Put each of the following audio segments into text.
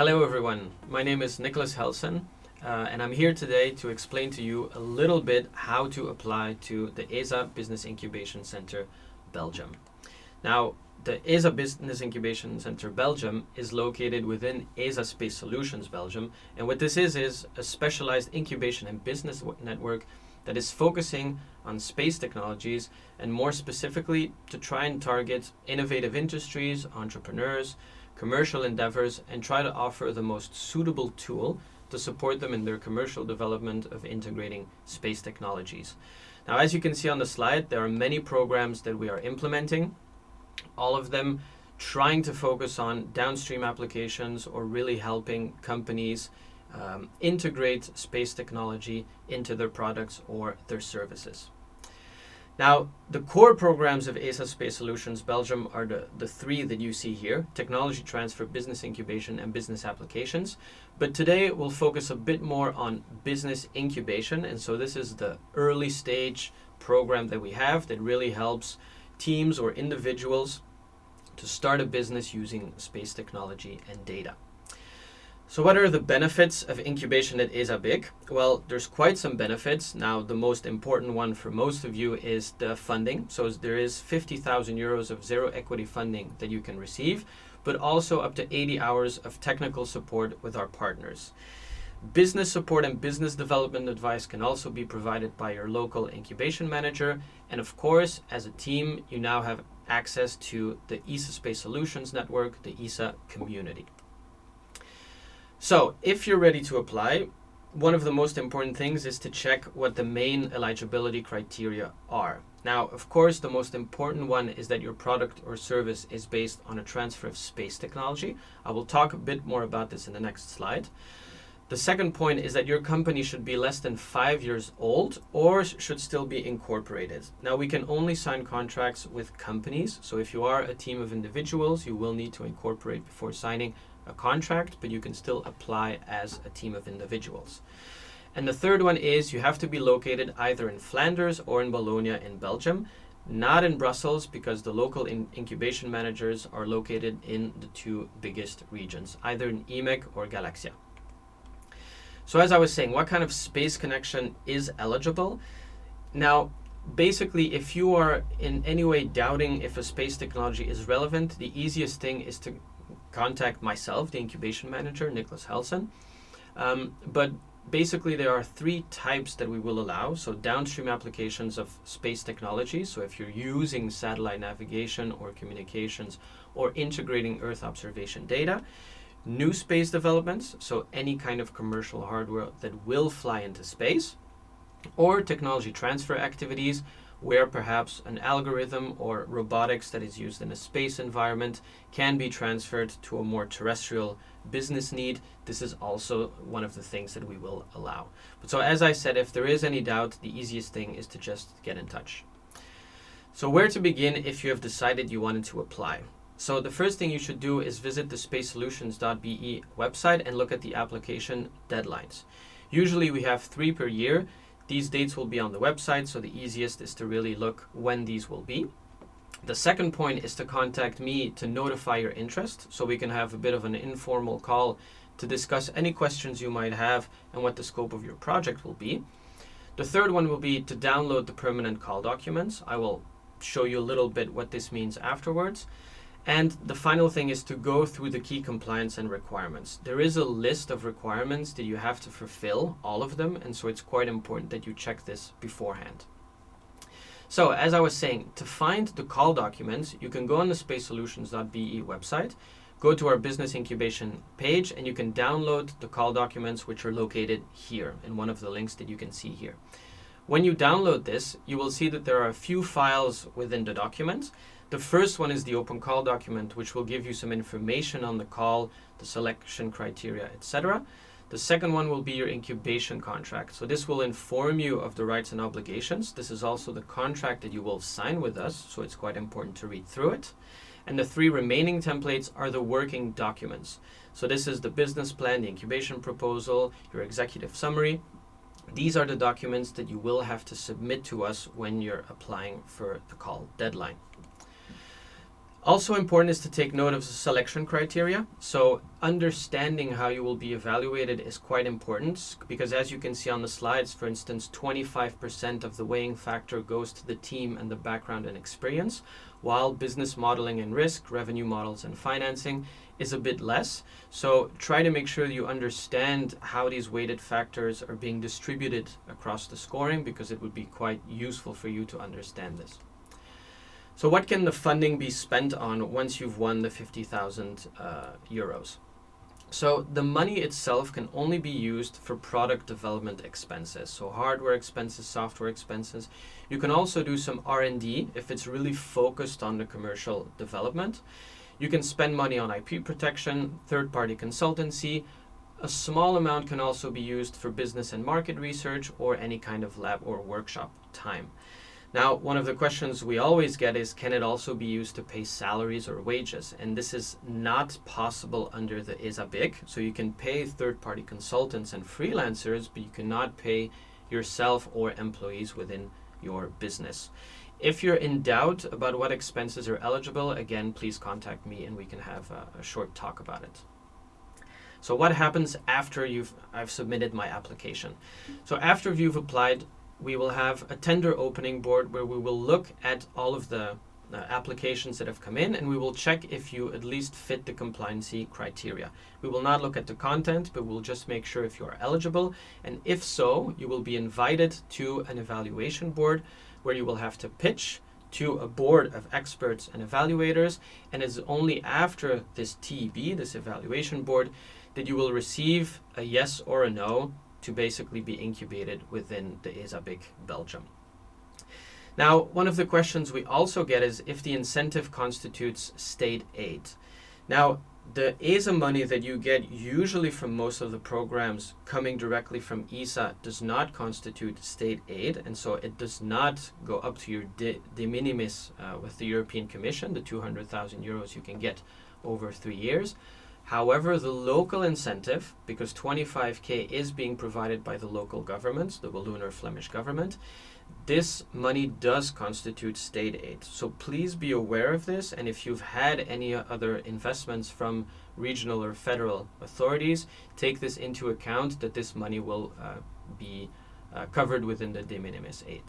Hello everyone, my name is Nicolas Helssen and I'm here today to explain to you a little bit how to apply to the ESA Business Incubation Center Belgium. Now, the ESA Business Incubation Center Belgium is located within ESA Space Solutions Belgium, and what this is a specialized incubation and business network that is focusing on space technologies and more specifically to try and target innovative industries, entrepreneurs, commercial endeavors, and try to offer the most suitable tool to support them in their commercial development of integrating space technologies. Now, as you can see on the slide, there are many programs that we are implementing, all of them trying to focus on downstream applications or really helping companies integrate space technology into their products or their services. Now, the core programs of ESA Space Solutions Belgium are the three that you see here: technology transfer, business incubation, and business applications. But today we'll focus a bit more on business incubation, and so this is the early stage program that we have that really helps teams or individuals to start a business using space technology and data. So what are the benefits of incubation at ESA BIC? Well, there's quite some benefits. Now, the most important one for most of you is the funding. So there is 50,000 euros of zero equity funding that you can receive, but also up to 80 hours of technical support with our partners. Business support and business development advice can also be provided by your local incubation manager. And of course, as a team, you now have access to the ESA Space Solutions Network, the ESA community. So if you're ready to apply, one of the most important things is to check what the main eligibility criteria are. Now, of course, the most important one is that your product or service is based on a transfer of space technology. I will talk a bit more about this in the next slide. The second point is that your company should be less than 5 years old or should still be incorporated. Now, we can only sign contracts with companies. So if you are a team of individuals, you will need to incorporate before signing a contract, but you can still apply as a team of individuals. And the third one is you have to be located either in Flanders or in Wallonia in Belgium, not in Brussels, because the local incubation managers are located in the two biggest regions, either in EMEC or Galaxia. So as I was saying, what kind of space connection is eligible? Now, basically, if you are in any way doubting if a space technology is relevant, the easiest thing is to contact myself, the incubation manager, Nicolas Helssen. But basically, there are three types that we will allow. So downstream applications of space technology. So if you're using satellite navigation or communications or integrating Earth observation data. New space developments, so any kind of commercial hardware that will fly into space. Or technology transfer activities, where perhaps an algorithm or robotics that is used in a space environment can be transferred to a more terrestrial business need. This is also one of the things that we will allow. But so as I said, if there is any doubt, the easiest thing is to just get in touch. So where to begin if you have decided you wanted to apply? So the first thing you should do is visit the spacesolutions.be website and look at the application deadlines. Usually we have 3 per year. These dates will be on the website, so the easiest is to really look when these will be. The second point is to contact me to notify your interest, so we can have a bit of an informal call to discuss any questions you might have and what the scope of your project will be. The third one will be to download the permanent call documents. I will show you a little bit what this means afterwards. And the final thing is to go through the key compliance and requirements. There is a list of requirements that you have to fulfill, all of them, and so it's quite important that you check this beforehand. So, as I was saying, to find the call documents, you can go on the spacesolutions.be website, go to our business incubation page, and you can download the call documents, which are located here in one of the links that you can see here. When you download this, you will see that there are a few files within the document. The first one is the open call document, which will give you some information on the call, the selection criteria, etc. The second one will be your incubation contract. So this will inform you of the rights and obligations. This is also the contract that you will sign with us, so it's quite important to read through it. And the 3 remaining templates are the working documents. So this is the business plan, the incubation proposal, your executive summary. These are the documents that you will have to submit to us when you're applying for the call deadline. Also important is to take note of the selection criteria. So understanding how you will be evaluated is quite important, because as you can see on the slides, for instance, 25% of the weighing factor goes to the team and the background and experience, while business modeling and risk, revenue models and financing is a bit less. So try to make sure you understand how these weighted factors are being distributed across the scoring, because it would be quite useful for you to understand this. So what can the funding be spent on once you've won the 50,000 euros? So the money itself can only be used for product development expenses. So hardware expenses, software expenses. You can also do some R&D if it's really focused on the commercial development. You can spend money on IP protection, third-party consultancy. A small amount can also be used for business and market research or any kind of lab or workshop time. Now, one of the questions we always get is, can it also be used to pay salaries or wages? And this is not possible under the ESA BIC. So you can pay third-party consultants and freelancers, but you cannot pay yourself or employees within your business. If you're in doubt about what expenses are eligible, again, please contact me and we can have a short talk about it. So what happens after I've submitted my application? So after you've applied, we will have a tender opening board where we will look at all of the applications that have come in, and we will check if you at least fit the compliancy criteria. We will not look at the content, but we'll just make sure if you are eligible, and if so, you will be invited to an evaluation board where you will have to pitch to a board of experts and evaluators, and it's only after this TEB, this evaluation board, that you will receive a yes or a no to basically be incubated within the ESA BIC Belgium. Now, one of the questions we also get is if the incentive constitutes state aid. Now, the ESA money that you get usually from most of the programs coming directly from ESA does not constitute state aid, and so it does not go up to your de minimis with the European Commission, the 200,000 euros you can get over 3 years. However, the local incentive, because 25k is being provided by the local governments, the Walloon or Flemish government, this money does constitute state aid. So please be aware of this, and if you've had any other investments from regional or federal authorities, take this into account that this money will be covered within the de minimis aid.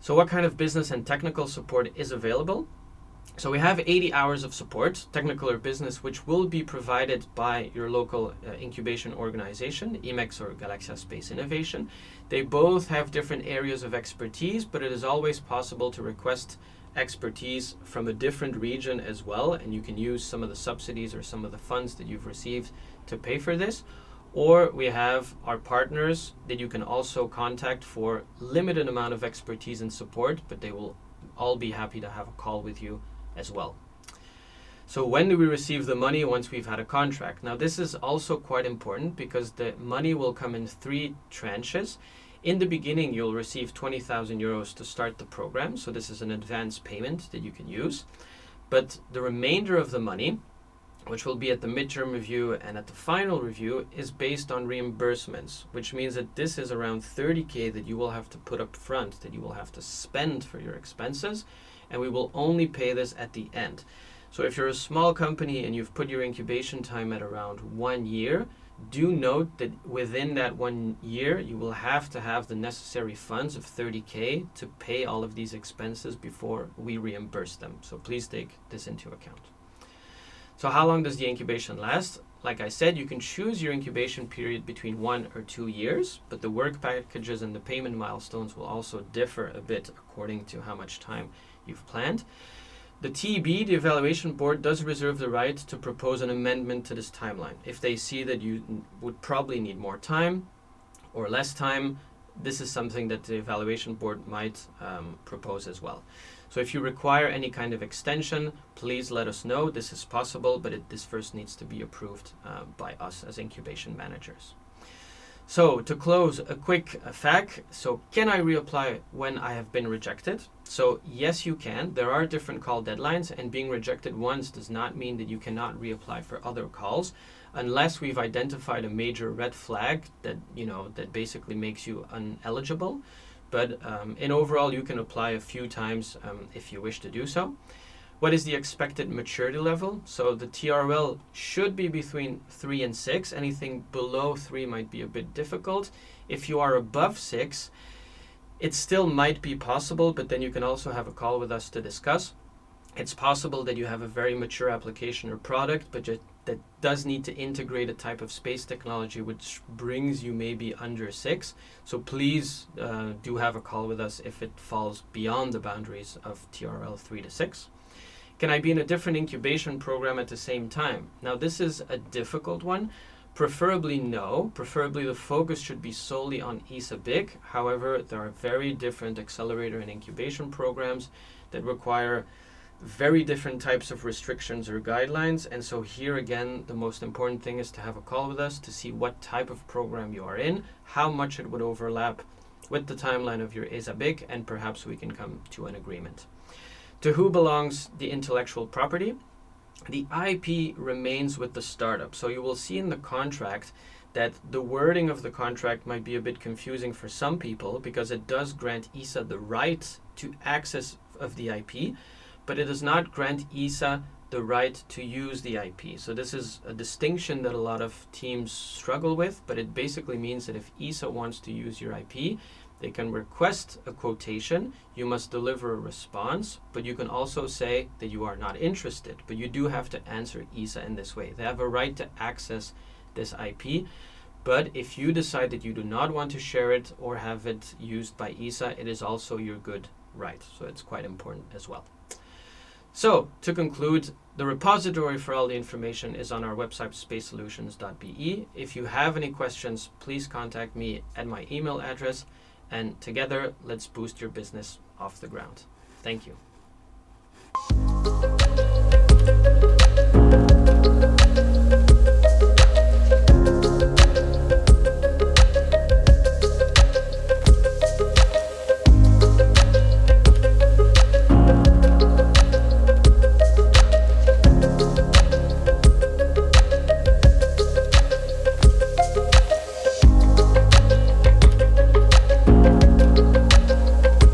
So what kind of business and technical support is available? So we have 80 hours of support, technical or business, which will be provided by your local incubation organization, EMEX or Galaxia Space Innovation. They both have different areas of expertise, but it is always possible to request expertise from a different region as well, and you can use some of the subsidies or some of the funds that you've received to pay for this. Or we have our partners that you can also contact for limited amount of expertise and support, but they will all be happy to have a call with you as well. So when do we receive the money? Once we've had a contract. Now this is also quite important because the money will come in 3 tranches. In the beginning, you'll receive 20,000 euros to start the program. So this is an advance payment that you can use. But the remainder of the money, which will be at the midterm review and at the final review, is based on reimbursements, which means that this is around 30k that you will have to put up front, that you will have to spend for your expenses, and we will only pay this at the end. So if you're a small company and you've put your incubation time at around 1 year, do note that within that 1 year, you will have to have the necessary funds of 30k to pay all of these expenses before we reimburse them. So please take this into account. So how long does the incubation last? Like I said, you can choose your incubation period between 1 or 2 years, but the work packages and the payment milestones will also differ a bit according to how much time you've planned. The TEB, the evaluation board, does reserve the right to propose an amendment to this timeline. If they see that you would probably need more time or less time, this is something that the evaluation board might propose as well. So if you require any kind of extension, please let us know. This is possible, but this first needs to be approved by us as incubation managers. So to close, a quick fact. So can I reapply when I have been rejected? So yes, you can. There are different call deadlines, and being rejected once does not mean that you cannot reapply for other calls, unless we've identified a major red flag that, that basically makes you ineligible. But in overall, you can apply a few times if you wish to do so. What is the expected maturity level? So the TRL should be between 3 and 6. Anything below 3 might be a bit difficult. If you are above 6, it still might be possible, but then you can also have a call with us to discuss. It's possible that you have a very mature application or product, but that does need to integrate a type of space technology which brings you maybe under 6. So please do have a call with us if it falls beyond the boundaries of TRL 3 to 6. Can I be in a different incubation program at the same time? Now this is a difficult one. Preferably no. Preferably the focus should be solely on ESA BIC. However, there are very different accelerator and incubation programs that require very different types of restrictions or guidelines. And so here again, the most important thing is to have a call with us to see what type of program you are in, how much it would overlap with the timeline of your ESA BIC, and perhaps we can come to an agreement. To who belongs the intellectual property? The IP remains with the startup. So you will see in the contract that the wording of the contract might be a bit confusing for some people because it does grant ESA the right to access of the IP, but it does not grant ESA the right to use the IP. So this is a distinction that a lot of teams struggle with, but it basically means that if ESA wants to use your IP, they can request a quotation, you must deliver a response, but you can also say that you are not interested, but you do have to answer ESA in this way. They have a right to access this IP, but if you decide that you do not want to share it or have it used by ESA, it is also your good right. So it's quite important as well. So to conclude, the repository for all the information is on our website, spacesolutions.be. If you have any questions, please contact me at my email address, and together let's boost your business off the ground. Thank you.